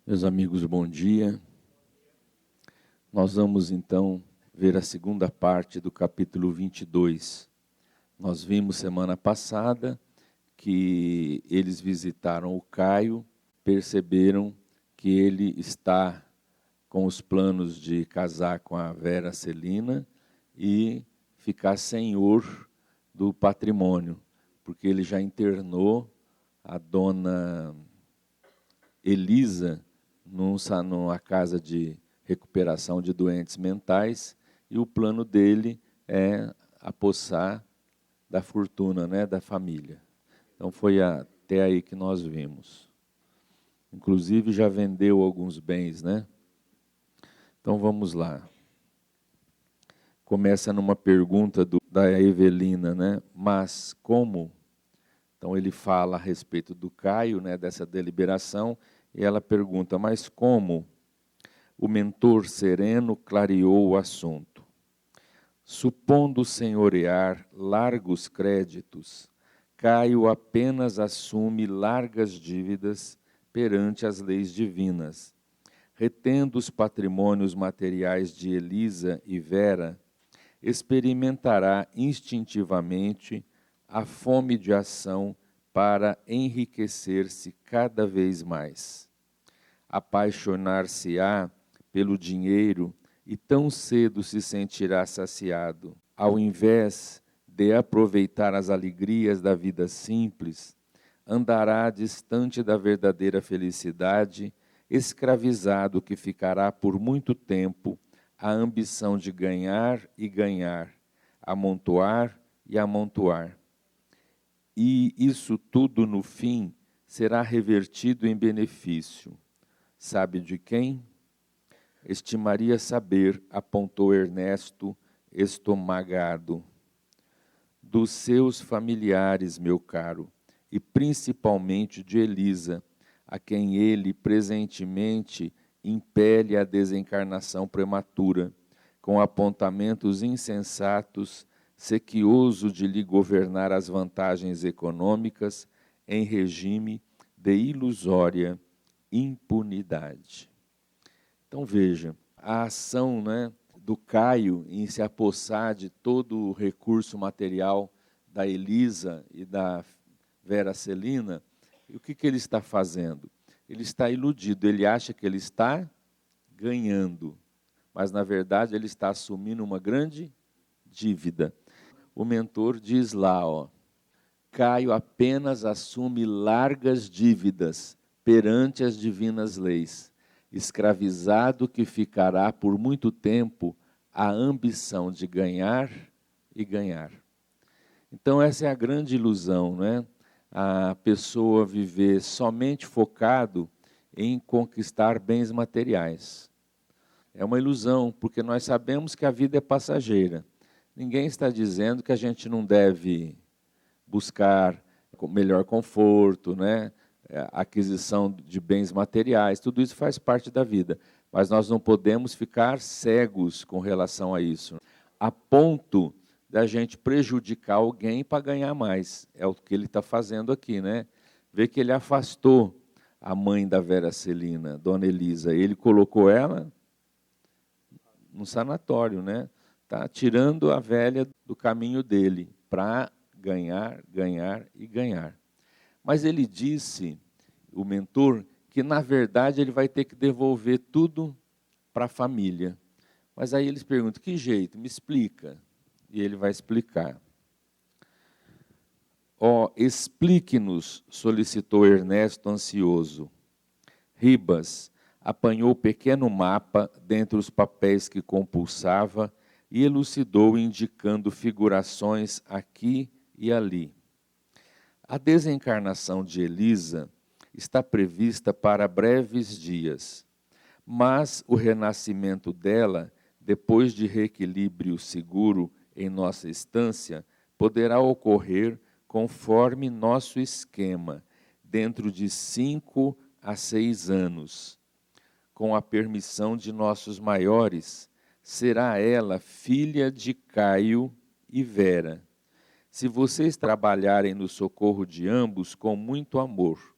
Meus amigos, bom dia. Nós vamos então ver a segunda parte do capítulo 22. Nós vimos semana passada que eles visitaram o Caio, perceberam que ele está com os planos de casar com a Vera Celina e ficar senhor do patrimônio, porque ele já internou a dona Elisa numa casa de recuperação de doentes mentais, e o plano dele é apossar da fortuna, da família. Então foi até aí que nós vimos. Inclusive já vendeu alguns bens, Então vamos lá. Começa numa pergunta da Evelina, Mas como? Então ele fala a respeito do Caio, dessa deliberação, e ela pergunta, mas como? O mentor sereno clareou o assunto. Supondo senhorear largos créditos, Caio apenas assume largas dívidas perante as leis divinas. Retendo os patrimônios materiais de Elisa e Vera, experimentará instintivamente a fome de ação para enriquecer-se cada vez mais. Apaixonar-se-á pelo dinheiro e tão cedo se sentirá saciado. Ao invés de aproveitar as alegrias da vida simples, andará distante da verdadeira felicidade, escravizado que ficará por muito tempo a ambição de ganhar e ganhar, amontoar e amontoar. E isso tudo, no fim, será revertido em benefício. Sabe de quem? Estimaria saber, apontou Ernesto, estomagado. Dos seus familiares, meu caro, e principalmente de Elisa, a quem ele presentemente impele a desencarnação prematura, com apontamentos insensatos, sequioso de lhe governar as vantagens econômicas em regime de ilusória impunidade. Então veja, a ação do Caio em se apossar de todo o recurso material da Elisa e da Vera Celina, e o que ele está fazendo? Ele está iludido, ele acha que ele está ganhando, mas na verdade ele está assumindo uma grande dívida. O mentor diz lá, Caio apenas assume largas dívidas perante as divinas leis, escravizado que ficará por muito tempo a ambição de ganhar e ganhar. Então essa é a grande ilusão, A pessoa viver somente focado em conquistar bens materiais. É uma ilusão, porque nós sabemos que a vida é passageira. Ninguém está dizendo que a gente não deve buscar melhor conforto, aquisição de bens materiais, tudo isso faz parte da vida. Mas nós não podemos ficar cegos com relação a isso, a ponto da gente prejudicar alguém para ganhar mais. É o que ele está fazendo aqui, Vê que ele afastou a mãe da Vera Celina, Dona Elisa, ele colocou ela no sanatório, Está tirando a velha do caminho dele para ganhar, ganhar e ganhar. Mas ele disse, o mentor, que na verdade ele vai ter que devolver tudo para a família. Mas aí eles perguntam, que jeito? Me explica. E ele vai explicar. Explique-nos, solicitou Ernesto ansioso. Ribas apanhou o pequeno mapa dentre os papéis que compulsava e elucidou indicando figurações aqui e ali. A desencarnação de Elisa está prevista para breves dias, mas o renascimento dela, depois de reequilíbrio seguro em nossa estância, poderá ocorrer conforme nosso esquema, dentro de 5 a 6 anos. Com a permissão de nossos maiores, será ela filha de Caio e Vera. Se vocês trabalharem no socorro de ambos com muito amor,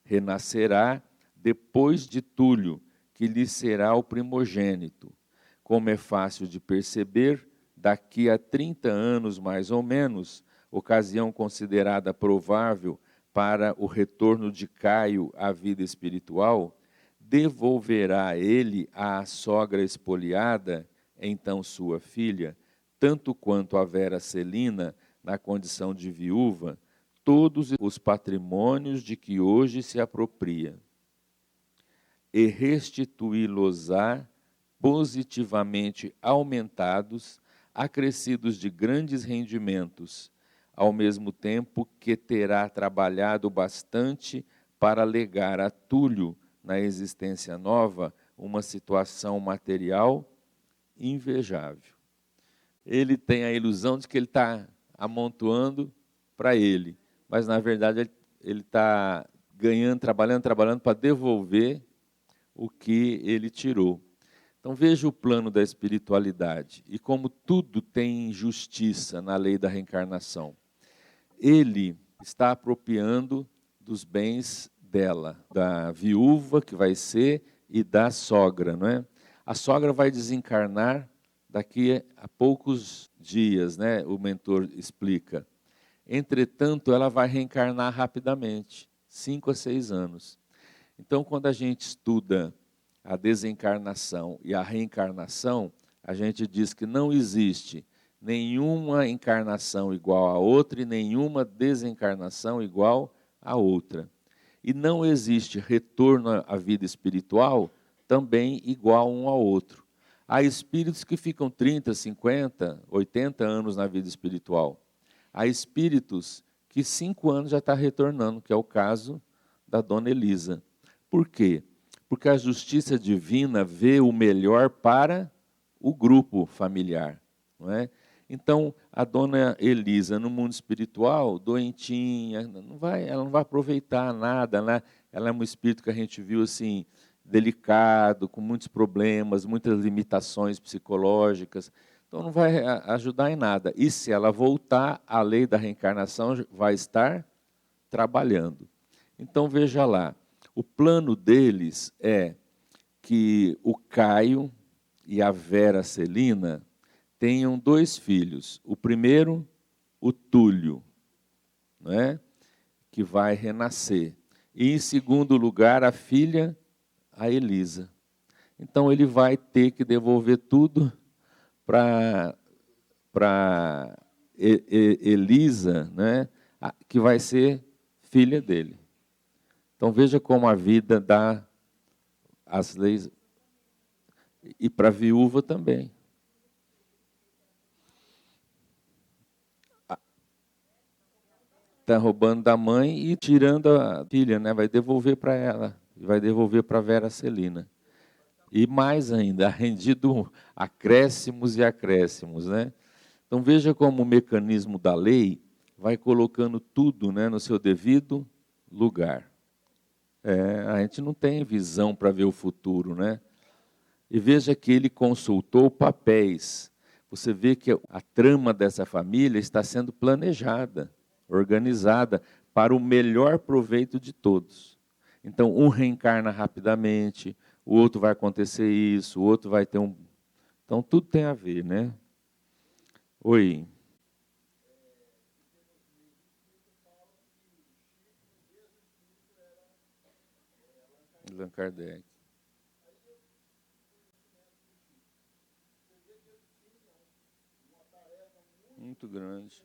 renascerá depois de Túlio, que lhe será o primogênito. Como é fácil de perceber, daqui a 30 anos, mais ou menos, ocasião considerada provável para o retorno de Caio à vida espiritual, devolverá ele à sogra espoliada, então sua filha, tanto quanto a Vera Celina, na condição de viúva, todos os patrimônios de que hoje se apropria, e restituí-los-á positivamente aumentados, acrescidos de grandes rendimentos, ao mesmo tempo que terá trabalhado bastante para legar a Túlio, na existência nova, uma situação material invejável. Ele tem a ilusão de que ele está amontoando para ele, mas, na verdade, ele está ganhando, trabalhando para devolver o que ele tirou. Então, veja o plano da espiritualidade e como tudo tem justiça na lei da reencarnação. Ele está apropriando dos bens dela, da viúva que vai ser e da sogra, não é? A sogra vai desencarnar daqui a poucos dias, né? O mentor explica. Entretanto, ela vai reencarnar rapidamente, 5 a 6 anos. Então, quando a gente estuda a desencarnação e a reencarnação, a gente diz que não existe nenhuma encarnação igual a outra e nenhuma desencarnação igual a outra. E não existe retorno à vida espiritual também igual um ao outro. Há espíritos que ficam 30, 50, 80 anos na vida espiritual. Há espíritos que 5 anos já está retornando, que é o caso da dona Elisa. Por quê? Porque a justiça divina vê o melhor para o grupo familiar, não é? Então, a dona Elisa, no mundo espiritual, doentinha, ela não vai aproveitar nada, né? Ela é um espírito que a gente viu assim, delicado, com muitos problemas, muitas limitações psicológicas, então não vai ajudar em nada. E se ela voltar, a lei da reencarnação vai estar trabalhando. Então, veja lá, o plano deles é que o Caio e a Vera Celina tenham 2 filhos. O primeiro, o Túlio, não é? Que vai renascer. E, em segundo lugar, a filha, a Elisa. Então, ele vai ter que devolver tudo para Elisa, né? Que vai ser filha dele. Então, veja como a vida dá as leis. E para a viúva também. Está roubando da mãe e tirando a filha, né? Vai devolver para ela, vai devolver para a Vera Celina. E mais ainda, rendido acréscimos e acréscimos, né? Então veja como o mecanismo da lei vai colocando tudo, né, no seu devido lugar. A gente não tem visão para ver o futuro, né? E veja que ele consultou papéis. Você vê que a trama dessa família está sendo planejada, organizada para o melhor proveito de todos. Então, um reencarna rapidamente, o outro vai acontecer isso, o outro vai ter um... Então, tudo tem a ver, né? Oi. Allan Kardec. Muito grande.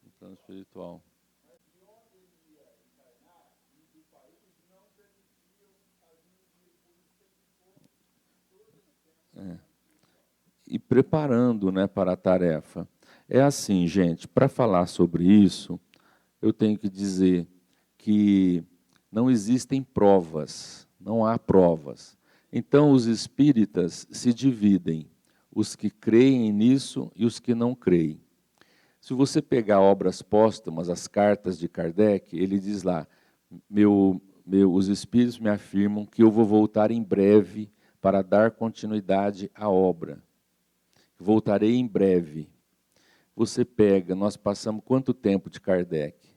No plano espiritual. E preparando, né, para a tarefa. É assim, gente, para falar sobre isso, eu tenho que dizer que não existem provas, não há provas. Então, os espíritas se dividem, os que creem nisso e os que não creem. Se você pegar obras póstumas, as cartas de Kardec, ele diz lá, os espíritos me afirmam que eu vou voltar em breve para dar continuidade à obra. Voltarei em breve. Você pega, nós passamos quanto tempo de Kardec?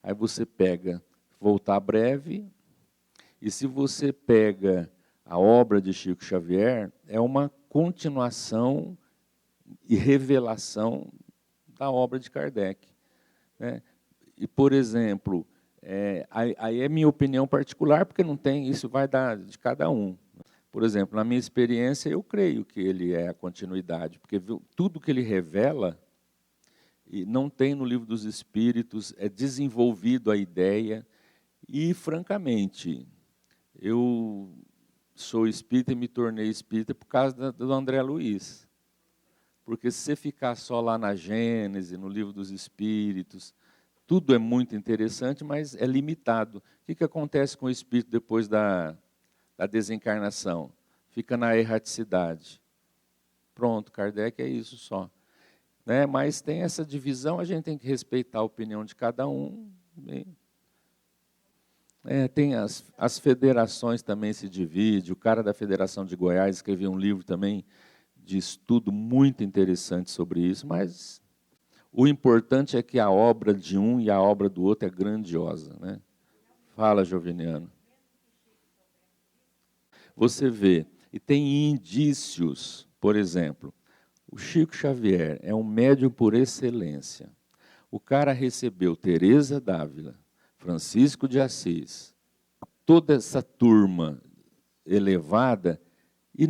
Aí você pega voltar breve. E se você pega a obra de Chico Xavier, é uma continuação e revelação da obra de Kardec, né? E, por exemplo, aí é minha opinião particular, porque não tem, isso vai dar de cada um. Por exemplo, na minha experiência, eu creio que ele é a continuidade, porque tudo que ele revela, e não tem no Livro dos Espíritos, é desenvolvido a ideia, e, francamente, eu sou espírita e me tornei espírita por causa do André Luiz. Porque se você ficar só lá na Gênese, no Livro dos Espíritos, tudo é muito interessante, mas é limitado. O que acontece com o espírito depois da desencarnação? Fica na erraticidade. Pronto, Kardec é isso só. Né? Mas tem essa divisão, a gente tem que respeitar a opinião de cada um. Tem as federações também se dividem. O cara da Federação de Goiás escreveu um livro também de estudo muito interessante sobre isso, mas o importante é que a obra de um e a obra do outro é grandiosa, né? Fala, Joviniano. Você vê, e tem indícios, por exemplo, o Chico Xavier é um médium por excelência. O cara recebeu Teresa d'Ávila, Francisco de Assis, toda essa turma elevada, e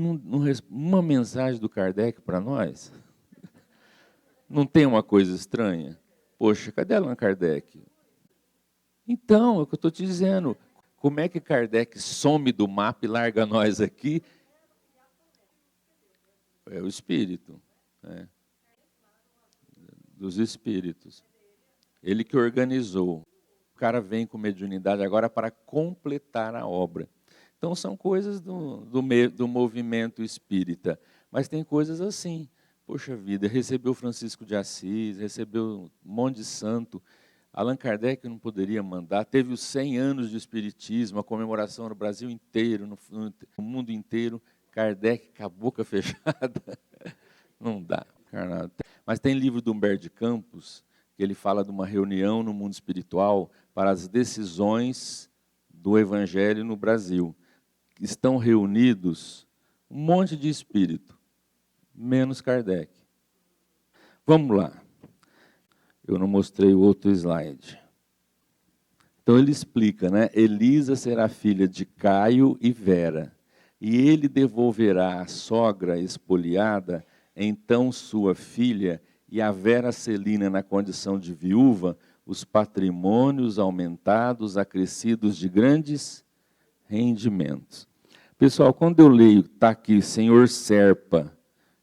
uma mensagem do Kardec para nós? Não tem uma coisa estranha? Poxa, cadê Allan Kardec? Então, é o que eu estou te dizendo. Como é que Kardec some do mapa e larga nós aqui? É o espírito, né? Dos espíritos. Ele que organizou. O cara vem com mediunidade agora para completar a obra. Então, são coisas do movimento espírita. Mas tem coisas assim. Poxa vida, recebeu Francisco de Assis, recebeu um monte de santo. Allan Kardec não poderia mandar. Teve os 100 anos de espiritismo, a comemoração no Brasil inteiro, no mundo inteiro. Kardec com a boca fechada. Não dá. Mas tem livro do Humberto de Campos, que ele fala de uma reunião no mundo espiritual para as decisões do Evangelho no Brasil. Estão reunidos um monte de espírito, menos Kardec. Vamos lá. Eu não mostrei o outro slide. Então ele explica, né? Elisa será filha de Caio e Vera, e ele devolverá à sogra espoliada, então sua filha, e a Vera Celina na condição de viúva, os patrimônios aumentados, acrescidos de grandes rendimentos. Pessoal, quando eu leio, está aqui, Senhor Serpa,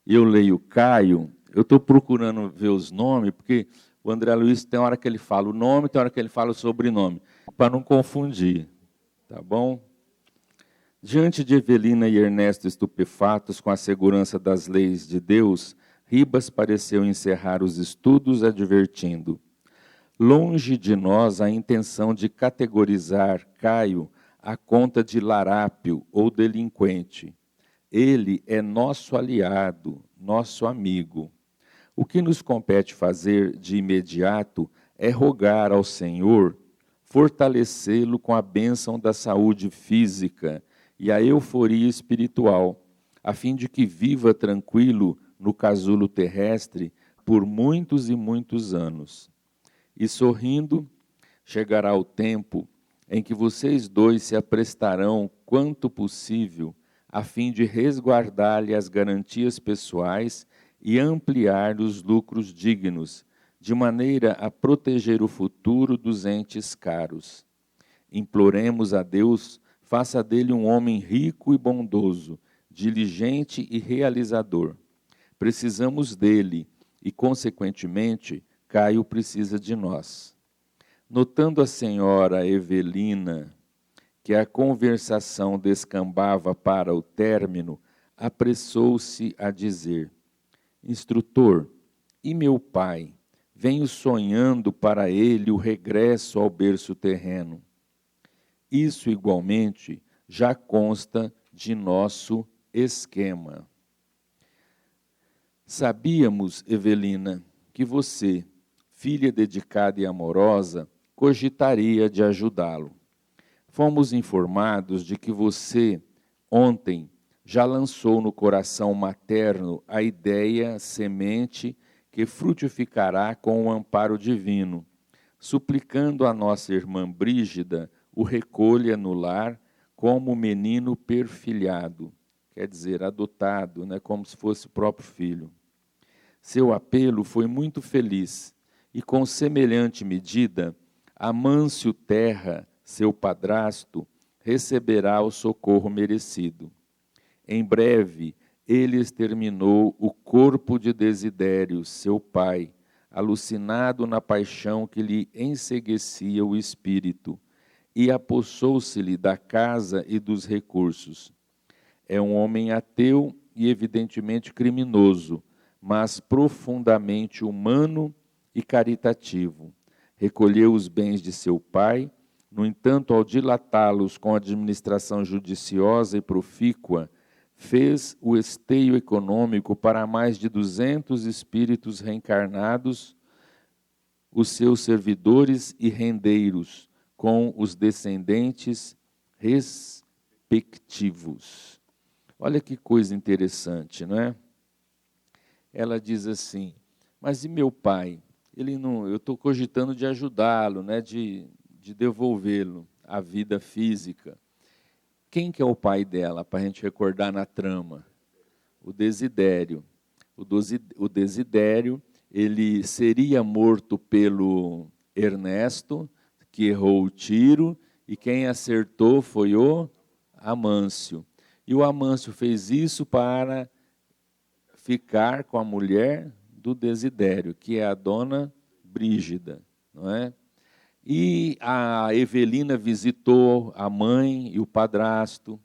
e eu leio Caio, eu estou procurando ver os nomes, porque o André Luiz tem hora que ele fala o nome, tem hora que ele fala o sobrenome, para não confundir, tá bom? Diante de Evelina e Ernesto estupefatos com a segurança das leis de Deus, Ribas pareceu encerrar os estudos advertindo: longe de nós a intenção de categorizar Caio à conta de larápio ou delinquente. Ele é nosso aliado, nosso amigo. O que nos compete fazer de imediato é rogar ao Senhor fortalecê-lo com a bênção da saúde física e a euforia espiritual, a fim de que viva tranquilo no casulo terrestre por muitos e muitos anos. E sorrindo, chegará o tempo em que vocês dois se aprestarão quanto possível a fim de resguardar-lhe as garantias pessoais e ampliar os lucros dignos, de maneira a proteger o futuro dos entes caros. Imploremos a Deus, faça dele um homem rico e bondoso, diligente e realizador. Precisamos dele e, consequentemente, Caio precisa de nós. Notando a senhora Evelina que a conversação descambava para o término, apressou-se a dizer: instrutor, e meu pai? Venho sonhando para ele o regresso ao berço terreno. Isso, igualmente, já consta de nosso esquema. Sabíamos, Evelina, que você, filha dedicada e amorosa, cogitaria de ajudá-lo. Fomos informados de que você, ontem, já lançou no coração materno a ideia semente que frutificará com o amparo divino, suplicando a nossa irmã Brígida o recolha no lar como menino perfilhado, quer dizer, adotado, né, como se fosse o próprio filho. Seu apelo foi muito feliz, e com semelhante medida, Amâncio Terra, seu padrasto, receberá o socorro merecido. Em breve, ele exterminou o corpo de Desidério, seu pai, alucinado na paixão que lhe enseguecia o espírito, e apossou-se-lhe da casa e dos recursos. É um homem ateu e evidentemente criminoso, mas profundamente humano e caritativo. Recolheu os bens de seu pai, no entanto, ao dilatá-los com administração judiciosa e profícua, fez o esteio econômico para mais de 200 espíritos reencarnados, os seus servidores e rendeiros, com os descendentes respectivos. Olha que coisa interessante, não é? Ela diz assim, mas e meu pai? Ele não, eu estou cogitando de ajudá-lo, né, de devolvê-lo à vida física. Quem que é o pai dela, para a gente recordar na trama? O Desidério. O Desidério, ele seria morto pelo Ernesto, que errou o tiro, e quem acertou foi o Amâncio. E o Amâncio fez isso para ficar com a mulher do Desidério, que é a dona Brígida, não é? E a Evelina visitou a mãe e o padrasto,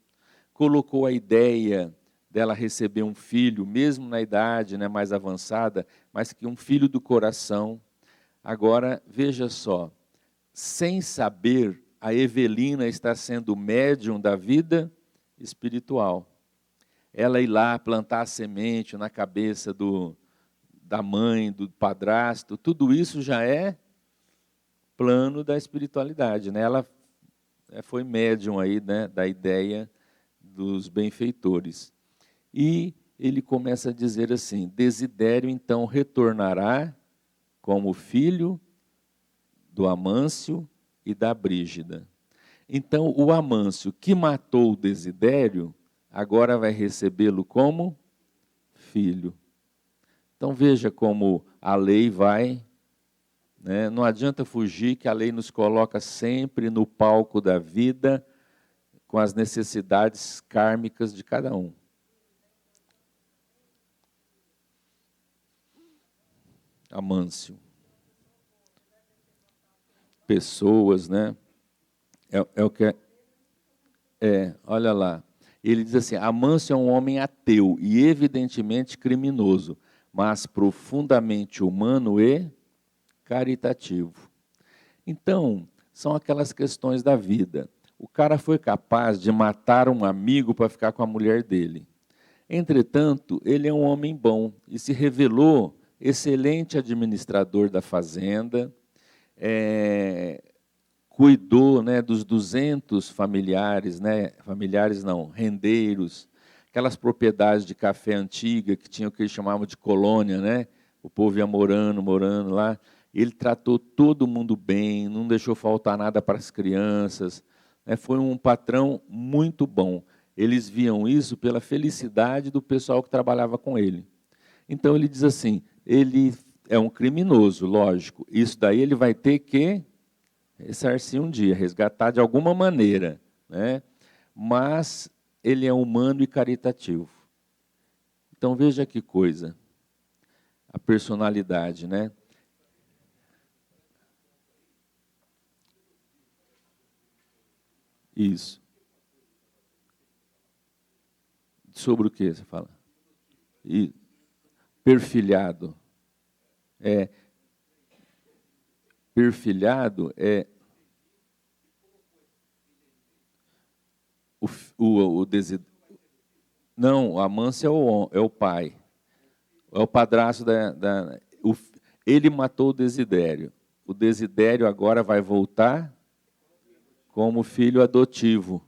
colocou a ideia dela receber um filho, mesmo na idade, né, mais avançada, mas que um filho do coração. Agora, veja só, sem saber, a Evelina está sendo médium da vida espiritual. Ela ir lá plantar a semente na cabeça da mãe, do padrasto, tudo isso já é plano da espiritualidade, né? Ela foi médium aí, né, da ideia dos benfeitores. E ele começa a dizer assim, Desidério então retornará como filho do Amâncio e da Brígida. Então o Amâncio que matou o Desidério, agora vai recebê-lo como filho. Então veja como a lei vai, né? Não adianta fugir que a lei nos coloca sempre no palco da vida com as necessidades kármicas de cada um. Amâncio. Pessoas, né? É o que olha lá. Ele diz assim, Amâncio é um homem ateu e evidentemente criminoso, mas profundamente humano e caritativo. Então, são aquelas questões da vida. O cara foi capaz de matar um amigo para ficar com a mulher dele. Entretanto, ele é um homem bom e se revelou excelente administrador da fazenda, cuidou, né, dos 200 familiares, né, familiares não, rendeiros, aquelas propriedades de café antiga que tinham o que eles chamavam de colônia, né? O povo ia morando lá. Ele tratou todo mundo bem, não deixou faltar nada para as crianças, né? Foi um patrão muito bom. Eles viam isso pela felicidade do pessoal que trabalhava com ele. Então ele diz assim, ele é um criminoso, lógico, isso daí ele vai ter que ressarcir um dia, resgatar de alguma maneira, né? Mas ele é humano e caritativo. Então veja que coisa, a personalidade, né? Isso. Sobre o que você fala? E perfilhado. Perfilhado é o não, Amâncio é o pai. É o padrasto ele matou o Desidério. o Desidério agora vai voltar como filho adotivo.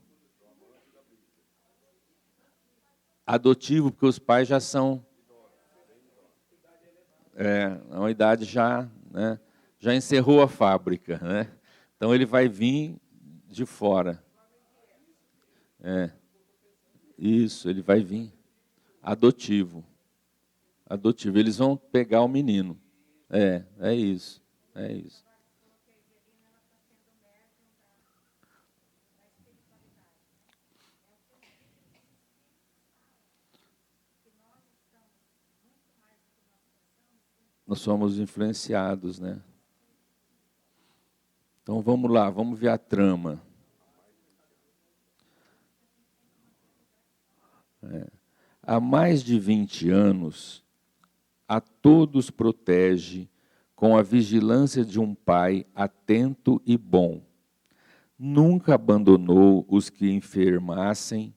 Adotivo, porque os pais já são... a idade já, né, já encerrou a fábrica, né? Então ele vai vir de fora. Isso, ele vai vir adotivo. Adotivo. Eles vão pegar o menino. É isso. É isso. Nós somos influenciados, né? Então vamos lá, vamos ver a trama. Há mais de 20 anos, a todos protege com a vigilância de um pai atento e bom. Nunca abandonou os que enfermassem,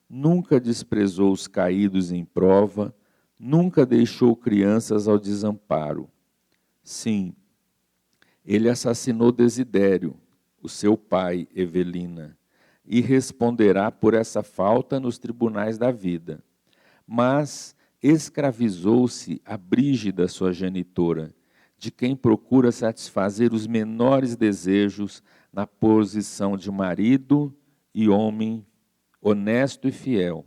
nunca desprezou os caídos em prova, nunca deixou crianças ao desamparo. Sim, ele assassinou Desidério, o seu pai, Evelina, e responderá por essa falta nos tribunais da vida. Mas escravizou-se a Brígida, sua genitora, de quem procura satisfazer os menores desejos na posição de marido e homem honesto e fiel.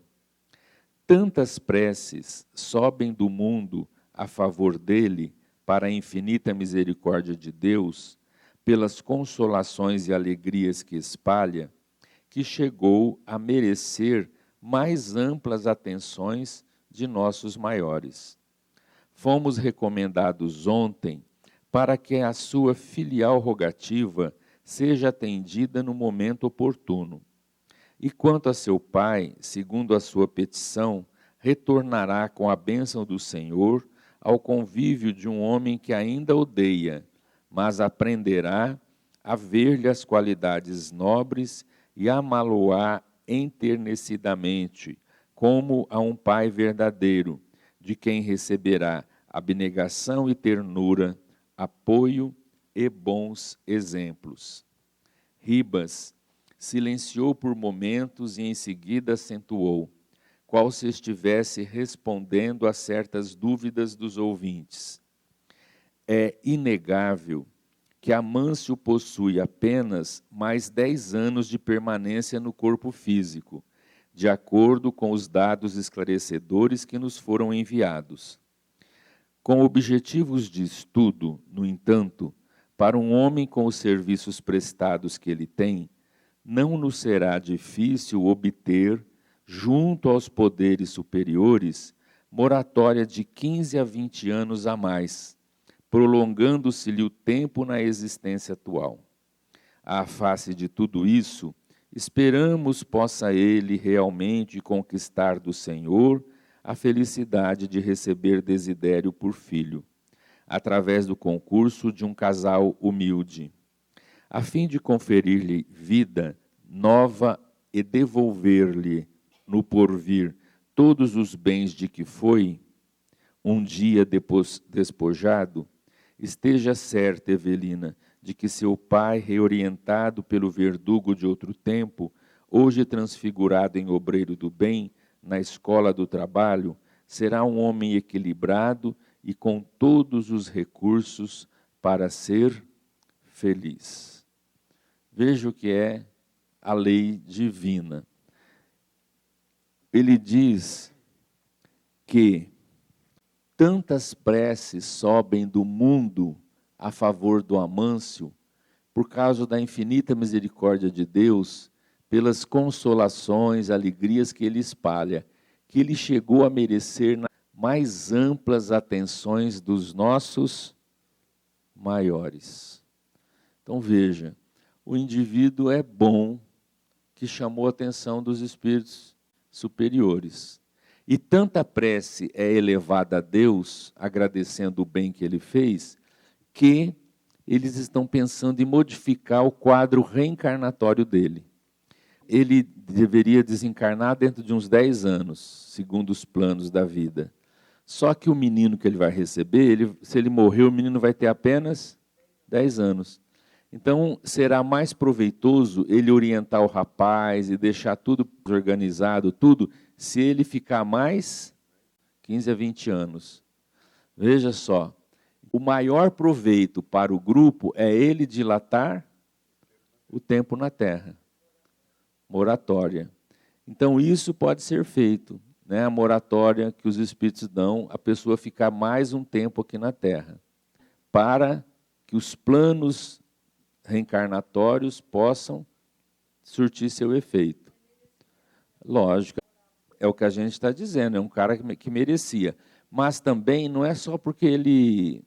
Tantas preces sobem do mundo a favor dele, para a infinita misericórdia de Deus, pelas consolações e alegrias que espalha, que chegou a merecer mais amplas atenções de nossos maiores. Fomos recomendados ontem para que a sua filial rogativa seja atendida no momento oportuno. E quanto a seu pai, segundo a sua petição, retornará com a bênção do Senhor ao convívio de um homem que ainda odeia, mas aprenderá a ver-lhe as qualidades nobres e amá-lo-á enternecidamente, como a um pai verdadeiro, de quem receberá abnegação e ternura, apoio e bons exemplos. Ribas silenciou por momentos e em seguida acentuou, qual se estivesse respondendo a certas dúvidas dos ouvintes. É inegável que Amâncio possui apenas mais 10 anos de permanência no corpo físico, de acordo com os dados esclarecedores que nos foram enviados. Com objetivos de estudo, no entanto, para um homem com os serviços prestados que ele tem, não nos será difícil obter, junto aos poderes superiores, moratória de 15 a 20 anos a mais, prolongando-se-lhe o tempo na existência atual. À face de tudo isso, esperamos possa ele realmente conquistar do Senhor a felicidade de receber Desidério por filho, através do concurso de um casal humilde, a fim de conferir-lhe vida nova e devolver-lhe no porvir todos os bens de que foi, um dia depois despojado. Esteja certa, Evelina, de que seu pai, reorientado pelo verdugo de outro tempo, hoje transfigurado em obreiro do bem, na escola do trabalho, será um homem equilibrado e com todos os recursos para ser feliz. Veja o que é a lei divina. Ele diz que tantas preces sobem do mundo a favor do Amâncio, por causa da infinita misericórdia de Deus, pelas consolações, alegrias que ele espalha, que ele chegou a merecer mais amplas atenções dos nossos maiores. Então veja, o indivíduo é bom, que chamou a atenção dos espíritos superiores. E tanta prece é elevada a Deus, agradecendo o bem que ele fez, que eles estão pensando em modificar o quadro reencarnatório dele. Ele deveria desencarnar dentro de uns 10 anos, segundo os planos da vida. Só que o menino que ele vai receber, se ele morrer, o menino vai ter apenas 10 anos. Então, será mais proveitoso ele orientar o rapaz e deixar tudo organizado, tudo, se ele ficar mais 15 a 20 anos. Veja só, o maior proveito para o grupo é ele dilatar o tempo na terra. Moratória. Então, isso pode ser feito, né? A moratória que os Espíritos dão, a pessoa ficar mais um tempo aqui na terra, para que os planos reencarnatórios possam surtir seu efeito. Lógico, é o que a gente está dizendo, é um cara que merecia. Mas também não é só porque ele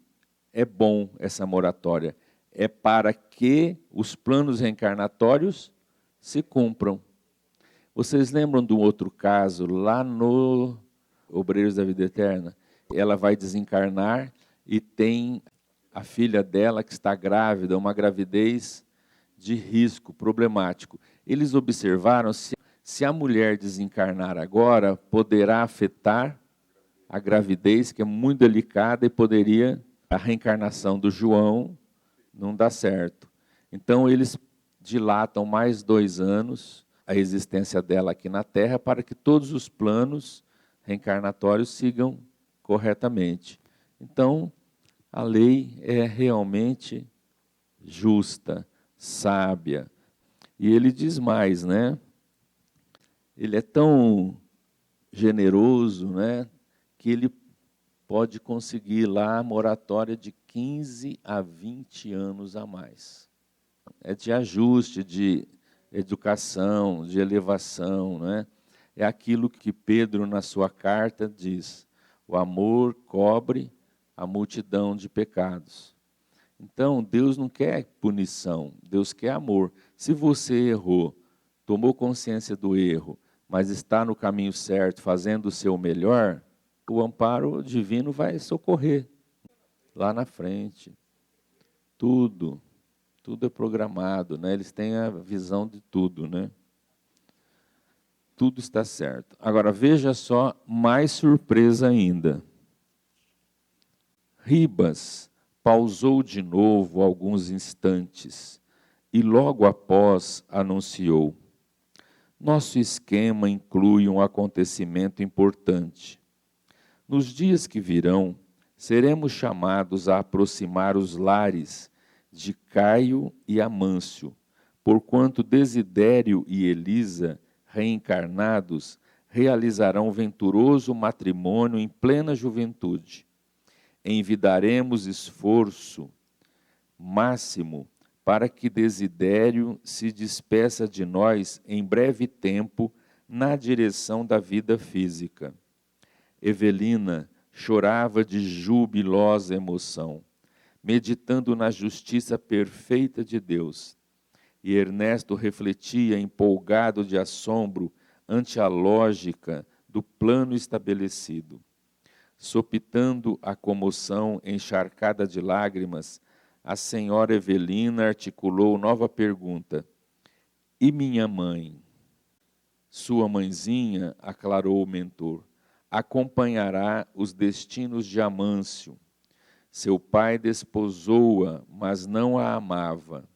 é bom, essa moratória, é para que os planos reencarnatórios se cumpram. Vocês lembram de um outro caso, lá no Obreiros da Vida Eterna? Ela vai desencarnar e tem a filha dela que está grávida, uma gravidez de risco, problemático. Eles observaram se a mulher desencarnar agora, poderá afetar a gravidez, que é muito delicada, e poderia, a reencarnação do João não dar certo. Então, eles dilatam mais 2 anos a existência dela aqui na Terra, para que todos os planos reencarnatórios sigam corretamente. Então, a lei é realmente justa, sábia. E ele diz mais, né? Ele é tão generoso, né, que ele pode conseguir lá a moratória de 15 a 20 anos a mais. É de ajuste, de educação, de elevação, né? É aquilo que Pedro, na sua carta, diz: o amor cobre a multidão de pecados. Então, Deus não quer punição, Deus quer amor. Se você errou, tomou consciência do erro, mas está no caminho certo, fazendo o seu melhor, o amparo divino vai socorrer lá na frente. Tudo é programado, né? Eles têm a visão de tudo, né? Tudo está certo. Agora, veja só, mais surpresa ainda. Ribas pausou de novo alguns instantes e logo após anunciou: nosso esquema inclui um acontecimento importante. Nos dias que virão, seremos chamados a aproximar os lares de Caio e Amâncio, porquanto Desidério e Elisa, reencarnados, realizarão venturoso matrimônio em plena juventude. Envidaremos esforço máximo para que Desidério se despeça de nós em breve tempo na direção da vida física. Evelina chorava de jubilosa emoção, meditando na justiça perfeita de Deus. E Ernesto refletia empolgado de assombro ante a lógica do plano estabelecido. Sopitando a comoção encharcada de lágrimas, a senhora Evelina articulou nova pergunta: e minha mãe? Sua mãezinha, aclarou o mentor, acompanhará os destinos de Amâncio. Seu pai desposou-a, mas não a amava.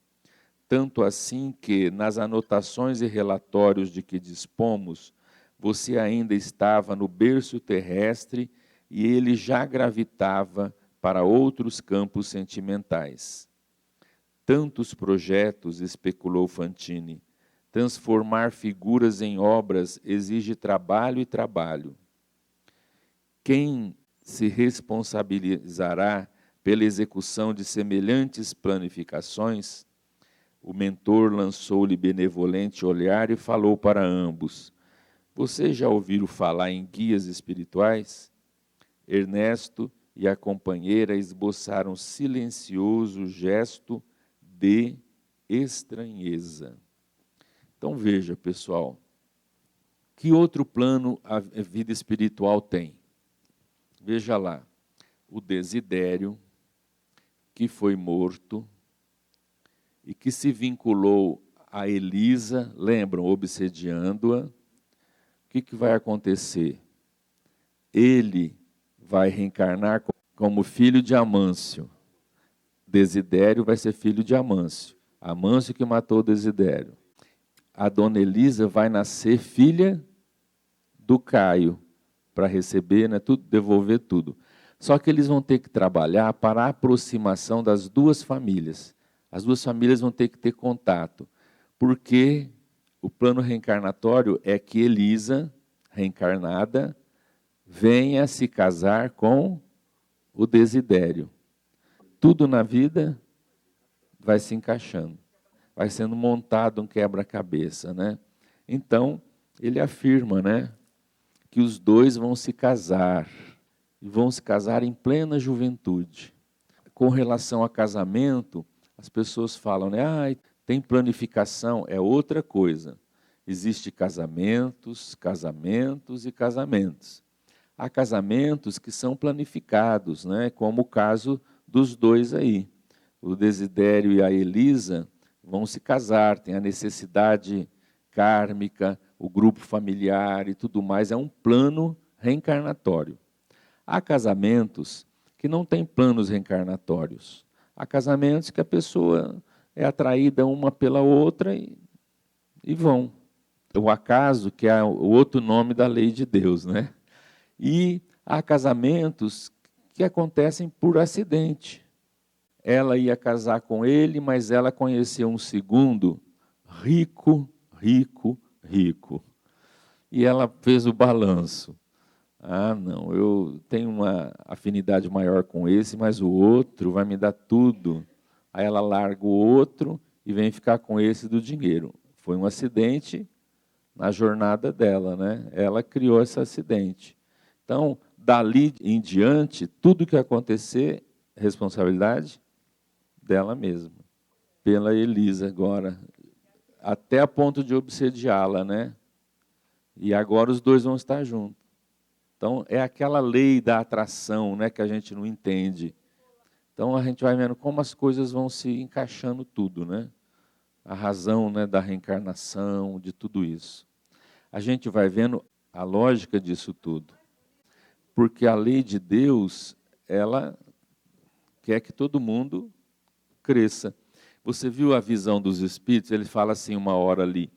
Tanto assim que, nas anotações e relatórios de que dispomos, você ainda estava no berço terrestre e ele já gravitava para outros campos sentimentais. Tantos projetos, especulou Fantini. Transformar figuras em obras exige trabalho e trabalho. Quem se responsabilizará pela execução de semelhantes planificações? O mentor lançou-lhe benevolente olhar e falou para ambos: vocês já ouviram falar em guias espirituais? Ernesto e a companheira esboçaram silencioso gesto de estranheza. Então veja, pessoal, que outro plano a vida espiritual tem? Veja lá, o Desidério, que foi morto e que se vinculou a Elisa, lembram, obsediando-a. O que vai acontecer? Ele vai reencarnar como filho de Amâncio. Desidério vai ser filho de Amâncio. Amâncio que matou Desidério. A dona Elisa vai nascer filha do Caio, para receber, né, tudo, devolver tudo. Só que eles vão ter que trabalhar para a aproximação das duas famílias. As duas famílias vão ter que ter contato, porque o plano reencarnatório é que Elisa, reencarnada, venha se casar com o Desidério. Tudo na vida vai se encaixando, vai sendo montado um quebra-cabeça, né? Então, ele afirma, né, que os dois vão se casar, e vão se casar em plena juventude. Com relação a casamento, as pessoas falam, né, tem planificação, é outra coisa. Existem casamentos, casamentos e casamentos. Há casamentos que são planificados, né, como o caso dos dois aí. O Desidério e a Elisa vão se casar, tem a necessidade kármica, o grupo familiar e tudo mais, é um plano reencarnatório. Há casamentos que não têm planos reencarnatórios. Há casamentos que a pessoa é atraída uma pela outra e vão. O acaso, que é o outro nome da lei de Deus, né? E há casamentos que acontecem por acidente. Ela ia casar com ele, mas ela conheceu um segundo rico. E ela fez o balanço. Não, eu tenho uma afinidade maior com esse, mas o outro vai me dar tudo. Aí ela larga o outro e vem ficar com esse do dinheiro. Foi um acidente na jornada dela, né? Ela criou esse acidente. Então, dali em diante, tudo que acontecer, responsabilidade dela mesma. Pela Elisa agora, até a ponto de obsediá-la, né? E agora os dois vão estar juntos. Então, é aquela lei da atração, né, que a gente não entende. Então, a gente vai vendo como as coisas vão se encaixando tudo, né? A razão, né, da reencarnação, de tudo isso. A gente vai vendo a lógica disso tudo. Porque a lei de Deus, ela quer que todo mundo cresça. Você viu a visão dos espíritos? Ele fala assim uma hora ali,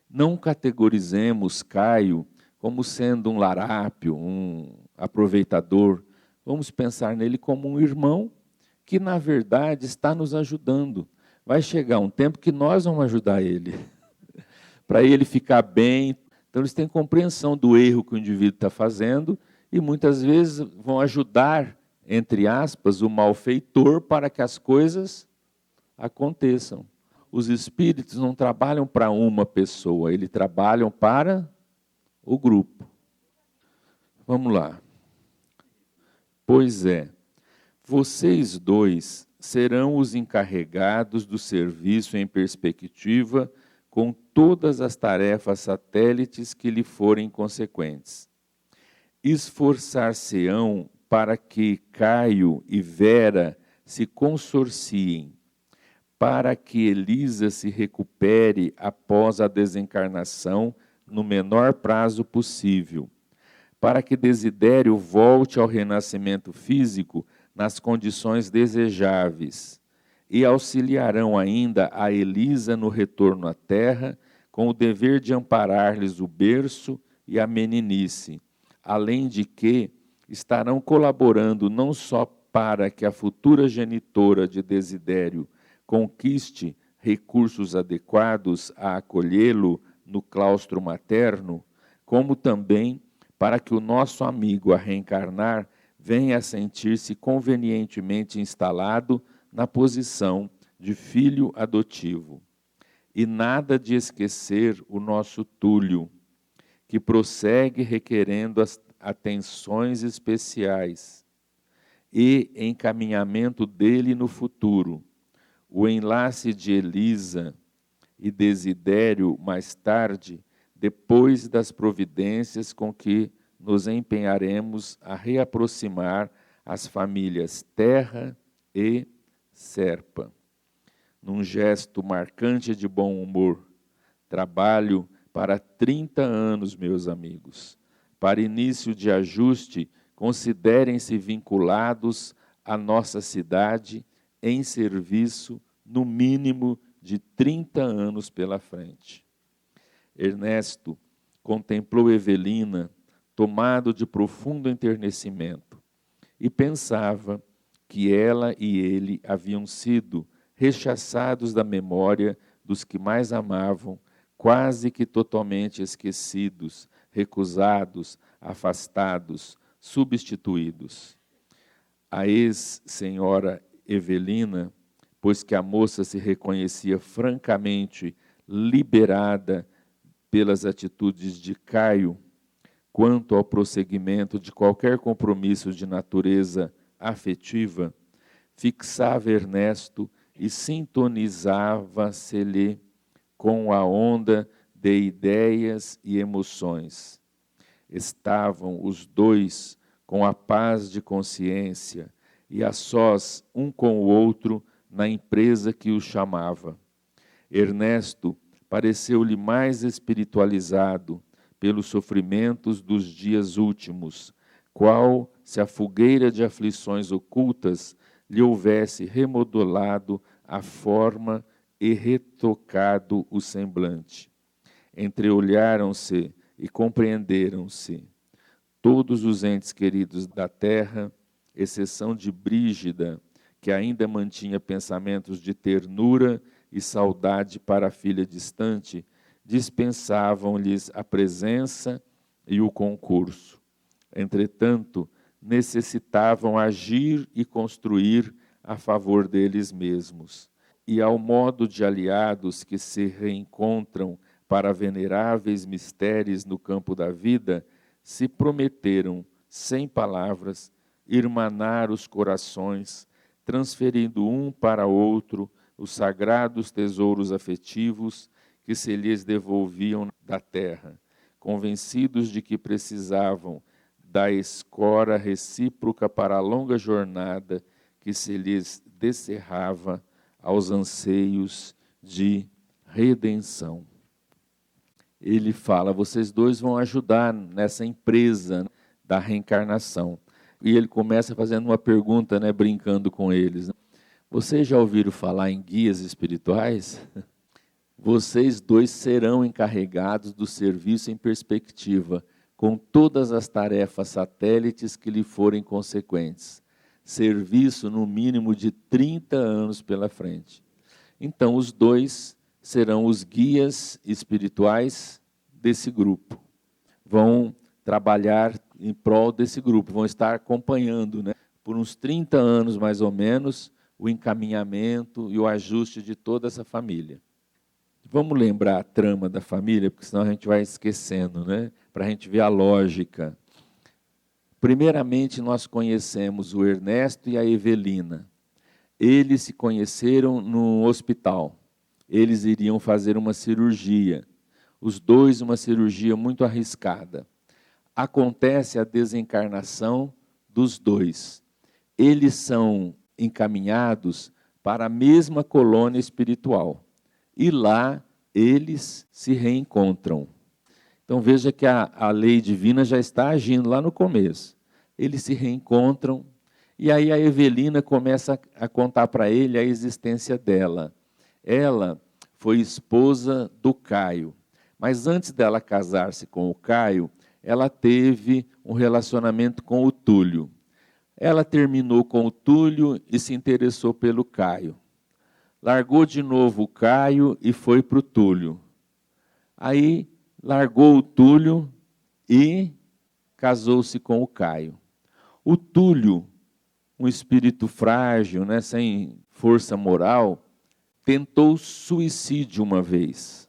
não categorizemos Caio como sendo um larápio, um aproveitador. Vamos pensar nele como um irmão que, na verdade, está nos ajudando. Vai chegar um tempo que nós vamos ajudar ele, para ele ficar bem. Então, eles têm compreensão do erro que o indivíduo está fazendo e, muitas vezes, vão ajudar, entre aspas, o malfeitor para que as coisas aconteçam. Os espíritos não trabalham para uma pessoa, eles trabalham para o grupo. Vamos lá. Pois é, vocês dois serão os encarregados do serviço em perspectiva com todas as tarefas satélites que lhe forem consequentes. Esforçar-se-ão para que Caio e Vera se consorciem, para que Elisa se recupere após a desencarnação no menor prazo possível, para que Desidério volte ao renascimento físico nas condições desejáveis, e auxiliarão ainda a Elisa no retorno à terra, com o dever de amparar-lhes o berço e a meninice, além de que estarão colaborando não só para que a futura genitora de Desidério conquiste recursos adequados a acolhê-lo no claustro materno, como também para que o nosso amigo a reencarnar venha a sentir-se convenientemente instalado na posição de filho adotivo. E nada de esquecer o nosso Túlio, que prossegue requerendo as atenções especiais e encaminhamento dele no futuro. O enlace de Elisa e Desidério mais tarde, depois das providências com que nos empenharemos a reaproximar as famílias Terra e Serpa. Num gesto marcante de bom humor, trabalho para 30 anos, meus amigos. Para início de ajuste, considerem-se vinculados à nossa cidade em serviço no mínimo de 30 anos pela frente. Ernesto contemplou Evelina, tomado de profundo enternecimento, e pensava que ela e ele haviam sido rechaçados da memória dos que mais amavam, quase que totalmente esquecidos, recusados, afastados, substituídos. A ex-senhora Evelina, pois que a moça se reconhecia francamente liberada pelas atitudes de Caio, quanto ao prosseguimento de qualquer compromisso de natureza afetiva, fixava Ernesto e sintonizava-se-lhe com a onda de ideias e emoções. Estavam os dois com a paz de consciência e a sós um com o outro na empresa que os chamava. Ernesto pareceu-lhe mais espiritualizado pelos sofrimentos dos dias últimos, qual se a fogueira de aflições ocultas lhe houvesse remodelado a forma e retocado o semblante. Entreolharam-se e compreenderam-se. Todos os entes queridos da terra, exceção de Brígida, que ainda mantinha pensamentos de ternura e saudade para a filha distante, dispensavam-lhes a presença e o concurso. Entretanto, necessitavam agir e construir a favor deles mesmos. E ao modo de aliados que se reencontram para veneráveis mistérios no campo da vida, se prometeram, sem palavras, irmanar os corações, transferindo um para outro os sagrados tesouros afetivos que se lhes devolviam da terra, convencidos de que precisavam da escora recíproca para a longa jornada que se lhes descerrava aos anseios de redenção. Ele fala, vocês dois vão ajudar nessa empresa da reencarnação. E ele começa fazendo uma pergunta, brincando com eles. Vocês já ouviram falar em guias espirituais? Vocês dois serão encarregados do serviço em perspectiva, com todas as tarefas satélites que lhe forem consequentes. Serviço no mínimo de 30 anos pela frente. Então, os dois serão os guias espirituais desse grupo. Vão trabalhar em prol desse grupo, vão estar acompanhando, por uns 30 anos mais ou menos, o encaminhamento e o ajuste de toda essa família. Vamos lembrar a trama da família, porque senão a gente vai esquecendo, para a gente ver a lógica. Primeiramente, nós conhecemos o Ernesto e a Evelina. Eles se conheceram no hospital. Eles iriam fazer uma cirurgia. Os dois, uma cirurgia muito arriscada. Acontece a desencarnação dos dois. Eles são encaminhados para a mesma colônia espiritual. E lá eles se reencontram. Então veja que a lei divina já está agindo lá no começo. Eles se reencontram e aí a Evelina começa a contar para ele a existência dela. Ela foi esposa do Caio, mas antes dela casar-se com o Caio, ela teve um relacionamento com o Túlio. Ela terminou com o Túlio e se interessou pelo Caio. Largou de novo o Caio e foi para o Túlio. Aí largou o Túlio e casou-se com o Caio. O Túlio, um espírito frágil, sem força moral, tentou suicídio uma vez.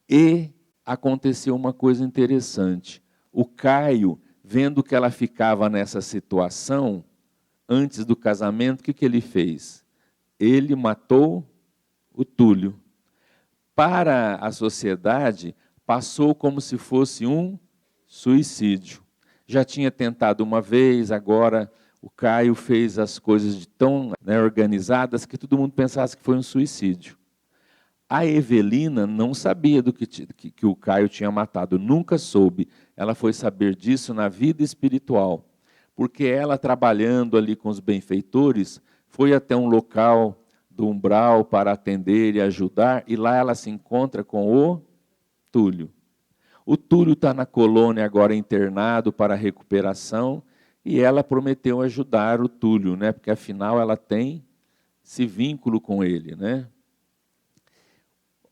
E aconteceu uma coisa interessante. O Caio, vendo que ela ficava nessa situação, antes do casamento, o que ele fez? Ele matou o Túlio. Para a sociedade, passou como se fosse um suicídio. Já tinha tentado uma vez, agora o Caio fez as coisas de tão organizadas que todo mundo pensasse que foi um suicídio. A Evelina não sabia do que o Caio tinha matado, nunca soube. Ela foi saber disso na vida espiritual, porque ela, trabalhando ali com os benfeitores, foi até um local do umbral para atender e ajudar, e lá ela se encontra com o Túlio. O Túlio está na colônia agora internado para recuperação, e ela prometeu ajudar o Túlio, né? Porque afinal ela tem esse vínculo com ele, né?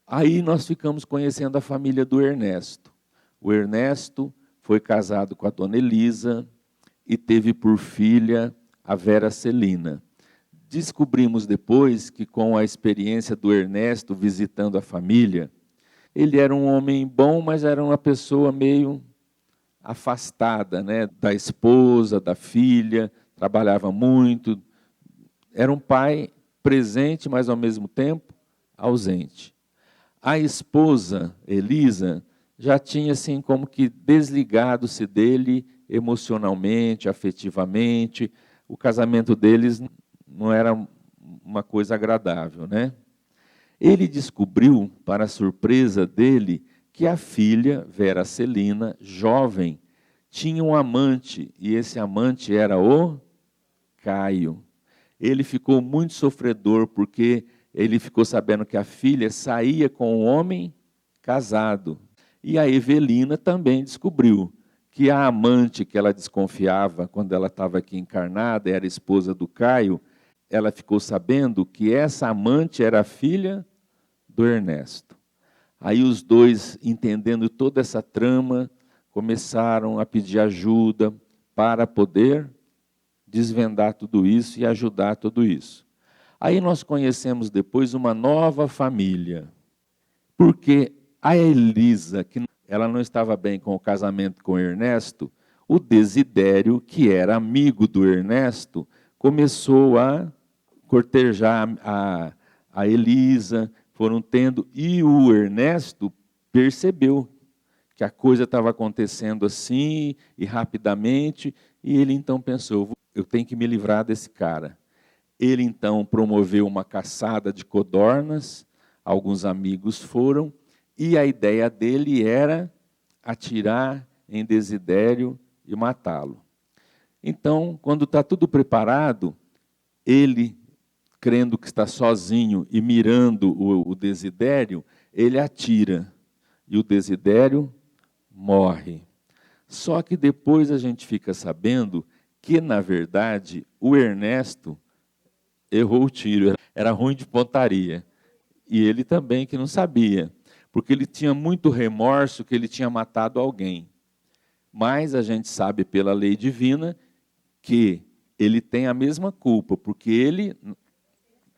Aí nós ficamos conhecendo a família do Ernesto. O Ernesto foi casado com a dona Elisa e teve por filha a Vera Celina. Descobrimos depois que, com a experiência do Ernesto visitando a família, ele era um homem bom, mas era uma pessoa meio afastada, né, da esposa, da filha, trabalhava muito. Era um pai presente, mas ao mesmo tempo ausente. A esposa, Elisa, já tinha assim como que desligado-se dele emocionalmente, afetivamente. O casamento deles não era uma coisa agradável, né? Ele descobriu, para a surpresa dele, que a filha, Vera Celina, jovem, tinha um amante, e esse amante era o Caio. Ele ficou muito sofredor, porque ele ficou sabendo que a filha saía com um homem casado. E a Evelina também descobriu que a amante que ela desconfiava quando ela estava aqui encarnada, era esposa do Caio, ela ficou sabendo que essa amante era a filha do Ernesto. Aí os dois, entendendo toda essa trama, começaram a pedir ajuda para poder desvendar tudo isso e ajudar tudo isso. Aí nós conhecemos depois uma nova família, porque a Elisa, que ela não estava bem com o casamento com o Ernesto, o Desidério, que era amigo do Ernesto, começou a cortejar a Elisa, foram tendo, e o Ernesto percebeu que a coisa estava acontecendo assim, e rapidamente, e ele então pensou, eu tenho que me livrar desse cara. Ele então promoveu uma caçada de codornas, alguns amigos foram, e a ideia dele era atirar em Desidério e matá-lo. Então, quando está tudo preparado, ele, crendo que está sozinho e mirando o Desidério, ele atira, e o Desidério morre. Só que depois a gente fica sabendo que, na verdade, o Ernesto errou o tiro, era ruim de pontaria. E ele também que não sabia, porque ele tinha muito remorso que ele tinha matado alguém. Mas a gente sabe pela lei divina que ele tem a mesma culpa, porque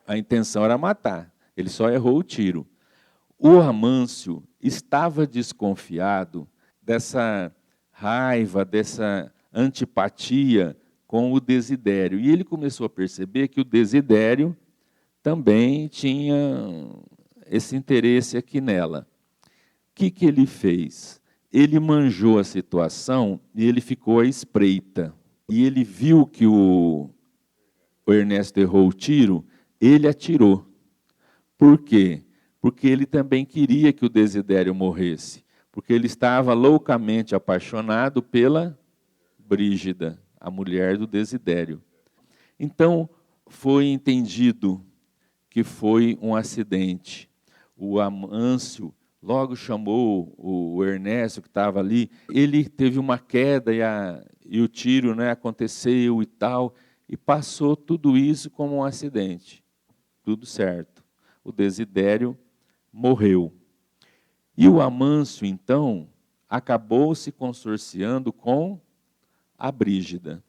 a intenção era matar, ele só errou o tiro. O Amâncio estava desconfiado dessa raiva, dessa antipatia com o Desidério. E ele começou a perceber que o Desidério também tinha esse interesse aqui nela. O que ele fez? Ele manjou a situação e ele ficou à espreita. E ele viu que o Ernesto errou o tiro, ele atirou. Por quê? Porque ele também queria que o Desidério morresse. Porque ele estava loucamente apaixonado pela Brígida, a mulher do Desidério. Então, foi entendido que foi um acidente. O Amâncio logo chamou o Ernesto, que estava ali. Ele teve uma queda e o tiro, né, aconteceu e tal, e passou tudo isso como um acidente. Tudo certo. O Desidério morreu. E o Amâncio, então, acabou se consorciando com a Brígida.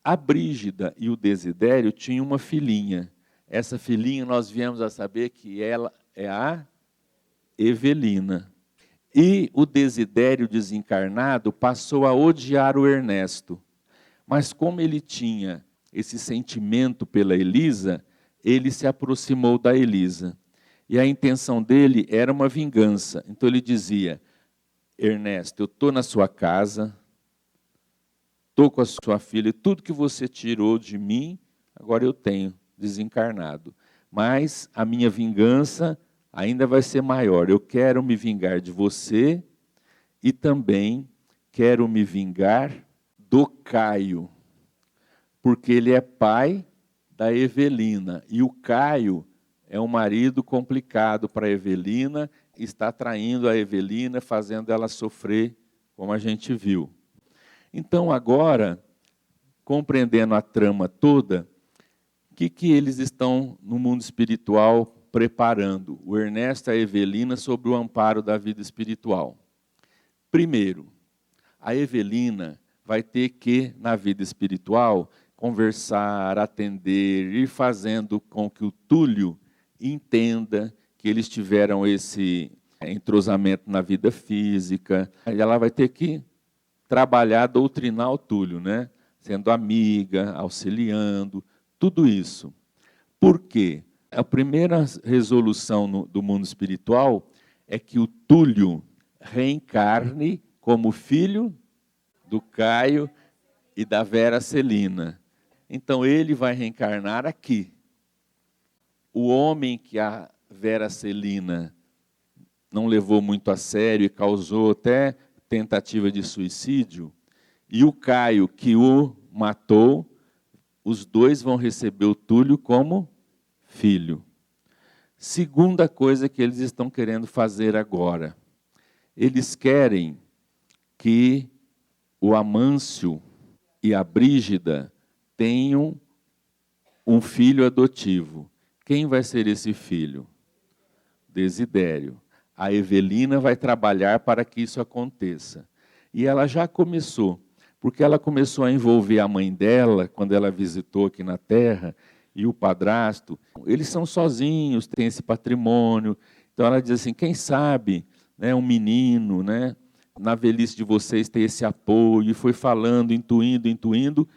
A Brígida e o Desidério tinham uma filhinha. Essa filhinha nós viemos a saber que ela é a Evelina. E o Desidério desencarnado passou a odiar o Ernesto. Mas como ele tinha esse sentimento pela Elisa, ele se aproximou da Elisa. E a intenção dele era uma vingança. Então ele dizia, Ernesto, eu estou na sua casa, estou com a sua filha, tudo que você tirou de mim, agora eu tenho, desencarnado. Mas a minha vingança ainda vai ser maior. Eu quero me vingar de você e também quero me vingar do Caio, porque ele é pai da Evelina. E o Caio é um marido complicado para a Evelina, está traindo a Evelina, fazendo ela sofrer, como a gente viu. Então, agora, compreendendo a trama toda, o que eles estão, no mundo espiritual, preparando? O Ernesto e a Evelina sobre o amparo da vida espiritual. Primeiro, a Evelina vai ter que, na vida espiritual, conversar, atender, ir fazendo com que o Túlio entenda que eles tiveram esse entrosamento na vida física. E ela vai ter que trabalhar, doutrinar o Túlio, né? Sendo amiga, auxiliando, tudo isso. Por quê? A primeira resolução do mundo espiritual é que o Túlio reencarne como filho do Caio e da Vera Celina. Então, ele vai reencarnar aqui. O homem que a Vera Celina não levou muito a sério e causou até tentativa de suicídio, e o Caio que o matou, os dois vão receber o Túlio como filho. Segunda coisa que eles estão querendo fazer agora. Eles querem que o Amâncio e a Brígida tenham um filho adotivo. Quem vai ser esse filho? Desidério. A Evelina vai trabalhar para que isso aconteça. E ela já começou, porque ela começou a envolver a mãe dela, quando ela visitou aqui na Terra, e o padrasto. Eles são sozinhos, têm esse patrimônio. Então ela diz assim, quem sabe, né, um menino, né, na velhice de vocês ter esse apoio. E foi falando, intuindo.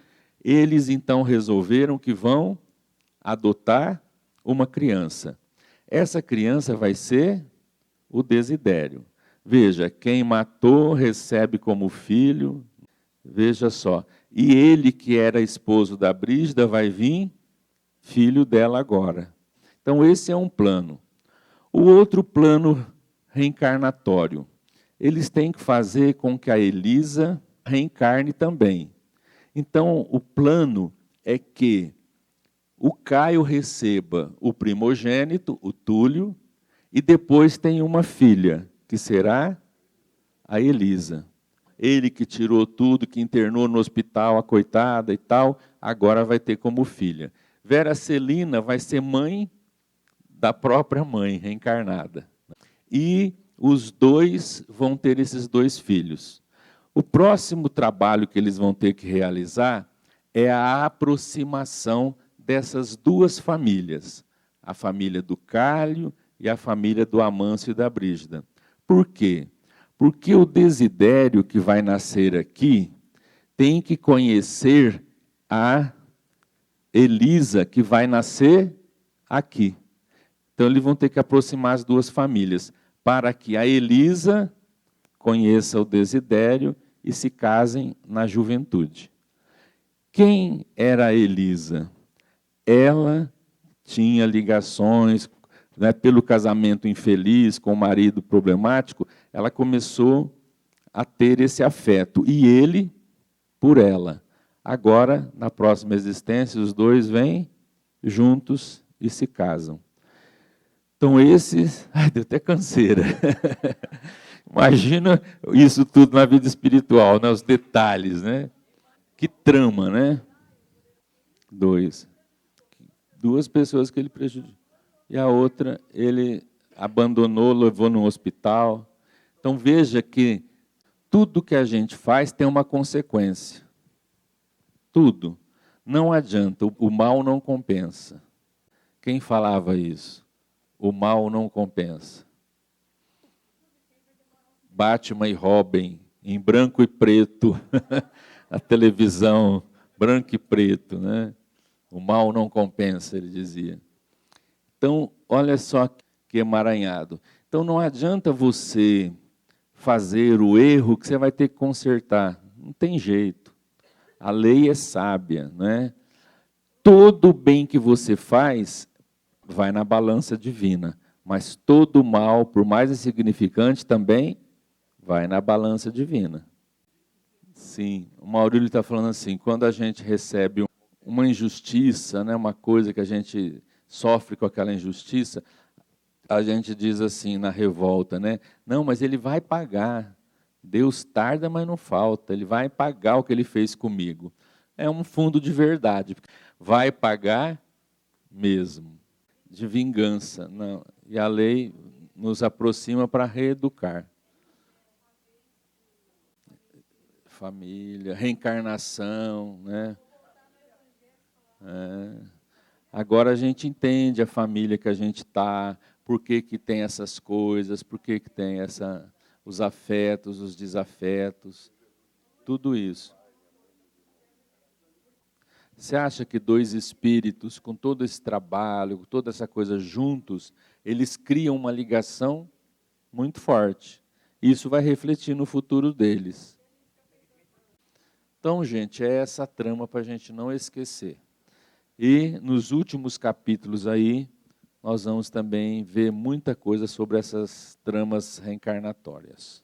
Eles então resolveram que vão adotar uma criança. Essa criança vai ser o Desidério. Veja, quem matou recebe como filho, veja só. E ele, que era esposo da Brígida, vai vir filho dela agora. Então, esse é um plano. O outro plano reencarnatório. Eles têm que fazer com que a Elisa reencarne também. Então, o plano é que o Caio receba o primogênito, o Túlio, e depois tem uma filha, que será a Elisa. Ele que tirou tudo, que internou no hospital a coitada e tal, agora vai ter como filha. Vera Celina vai ser mãe da própria mãe, reencarnada. E os dois vão ter esses dois filhos. O próximo trabalho que eles vão ter que realizar é a aproximação dessas duas famílias, a família do Caio e a família do Amâncio e da Brígida. Por quê? Porque o Desidério que vai nascer aqui tem que conhecer a Elisa que vai nascer aqui. Então, eles vão ter que aproximar as duas famílias, para que a Elisa conheça o Desidério e se casem na juventude. Quem era a Elisa? Ela tinha ligações, né, pelo casamento infeliz com o marido problemático, ela começou a ter esse afeto, e ele por ela. Agora, na próxima existência, os dois vêm juntos e se casam. Então, esses... Ai, deu até canseira. Imagina isso tudo na vida espiritual, né? Os detalhes, né? Que trama, né? Duas pessoas que ele prejudicou. E a outra, ele abandonou, levou no hospital. Então, veja que tudo que a gente faz tem uma consequência. Tudo. Não adianta, o mal não compensa. Quem falava isso? O mal não compensa. Batman e Robin, em branco e preto, a televisão, branco e preto, né? O mal não compensa, ele dizia. Então, olha só que emaranhado. Então, não adianta você fazer o erro que você vai ter que consertar. Não tem jeito. A lei é sábia, né? Todo o bem que você faz vai na balança divina, mas todo o mal, por mais insignificante, também vai na balança divina. Sim, o Maurílio está falando assim, quando a gente recebe uma injustiça, né, uma coisa que a gente sofre com aquela injustiça, a gente diz assim na revolta, né? Não, mas ele vai pagar. Deus tarda, mas não falta. Ele vai pagar o que ele fez comigo. É um fundo de verdade. Vai pagar mesmo, de vingança. Não. E a lei nos aproxima para reeducar. Família, reencarnação, né? Agora a gente entende a família que a gente está, por que tem essas coisas, por que tem os afetos, os desafetos, tudo isso. Você acha que dois espíritos, com todo esse trabalho, com toda essa coisa juntos, eles criam uma ligação muito forte. Isso vai refletir no futuro deles. Então, gente, é essa trama para a gente não esquecer. E nos últimos capítulos aí, nós vamos também ver muita coisa sobre essas tramas reencarnatórias.